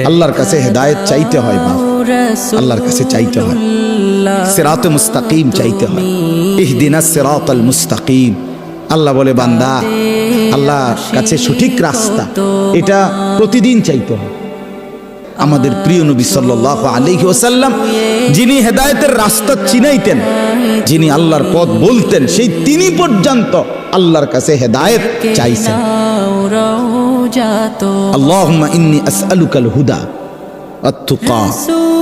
আল্লাহর কাছে হেদায়েত চাইতে হয়, বাপ আল্লাহর কাছে চাইতে হয়, সিরাতে মুস্তাকিম চাইতে হয়, ইহদিনাস সিরাতাল মুস্তাকিম। আল্লাহ বলে বান্দা, আল্লাহর কাছে সঠিক রাস্তা এটা প্রতিদিন চাইতে হয়। আমাদের প্রিয় নবী সাল্লাল্লাহু আলাইহি ওয়াসাল্লাম যিনি হেদায়েতের রাস্তা চিনাইতেন, যিনি আল্লাহর পথ বলতেন, সেই তিনি পর্যন্ত আল্লাহর কাছে হেদায়েত চাইছেন। আল্লাহুম্মা ইন্নী আসআলুকাল হুদা ওয়াত তুকা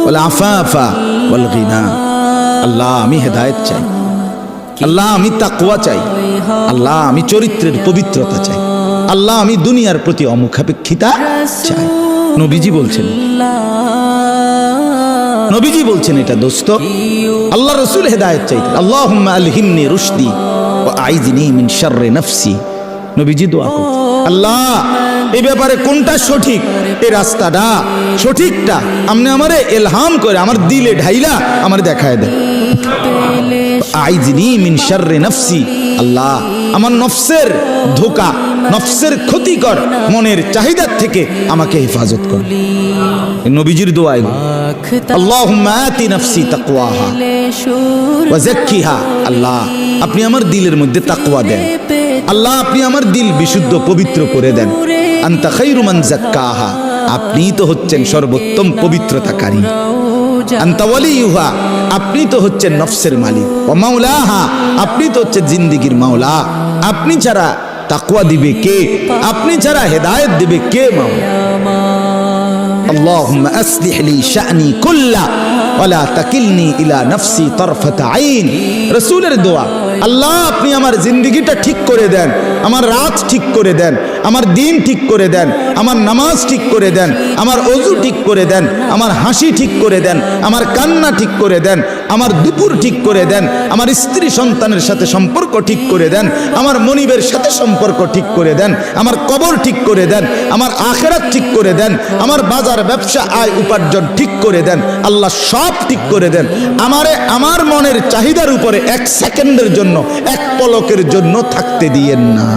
ওয়াল আফাফা ওয়াল গিনা। আল্লাহ আমি হেদায়েত চাই, আল্লাহ আমি তাকওয়া চাই, আল্লাহ আমি চরিত্রের পবিত্রতা চাই, আল্লাহ আমি দুনিয়ার প্রতি অমুখাপেক্ষিতা চাই। নবীজি বলছেন, নবীজি বলছেন এটা দোস্ত। আল্লাহ রাসূল হেদায়েত চাইতেন, আল্লাহুম্মা আলহিমনি রুশদি ওয়া আইযনি মিন শাররি নাফসি। নবীজি দোয়া করতেন, আল্লাহ এই ব্যাপারে কোনটা সঠিক, এই রাস্তাটা সঠিকটা আপনি আমারে ইলহাম করে আমার দিলে ঢাইলা আমার দেখায় দেন। আইযনি মিন শাররি নাফসি, আল্লাহ আমার নফসের ধোঁকা, নফসের ক্ষতিকর মনের চাহিদার থেকে আমাকে হেফাজত করুন। নবীজির দোয়া এগুলো। আল্লাহুম্মা আতি নাফসি তাকওয়াহা ওয়া যাক্কিহা। আল্লাহ আপনি আমার দিলের মধ্যে তাকওয়া দেন, আল্লাহ আপনি আমার দিল বিশুদ্ধ পবিত্র করে দেন। আনতা খায়রু মান যাক্কাহা, আপনি তো হচ্ছেন সর্বোত্তম পবিত্রতাকারী। আনতা ওয়ালিয়ুহা, আপনি তো হচ্ছেন নফসের মালিক। ওয়া মাওলাহা, আপনি তো হচ্ছেন জিন্দেগীর মাওলা। আপনি ছাড়া তাকওয়া দিবে কে, আপনি ছাড়া হেদায়েত দিবে কে মাওলা। আল্লাহুম্মা আসলিহ লি শা'নি কুল্লা ওয়া লা তাকিলনি ইলা নাফসি তারফাতা আইন। রাসূলের দোয়া, আল্লাহ আপনি আমার জিন্দেগিটা ঠিক করে দেন, আমার রাত ঠিক করে দেন, আমার দিন ঠিক করে দেন, আমার নামাজ ঠিক করে দেন, আমার ওযু ঠিক করে দেন, আমার হাসি ঠিক করে দেন, আমার কান্না ঠিক করে দেন, আমার দুপুর ঠিক করে দেন, আমার স্ত্রী সন্তানের সাথে সম্পর্ক ঠিক করে দেন, আমার মনিবের সাথে সম্পর্ক ঠিক করে দেন, আমার কবর ঠিক করে দেন, আমার আখিরাত ঠিক করে দেন, আমার বাজার ব্যবসা আয় উপার্জন ঠিক করে দেন। আল্লাহ সব ঠিক করে দেন, আমারে আমার মনের চাহিদার উপরে এক সেকেন্ডের জন্য, এক পলকের জন্য থাকতে দিয়েন না।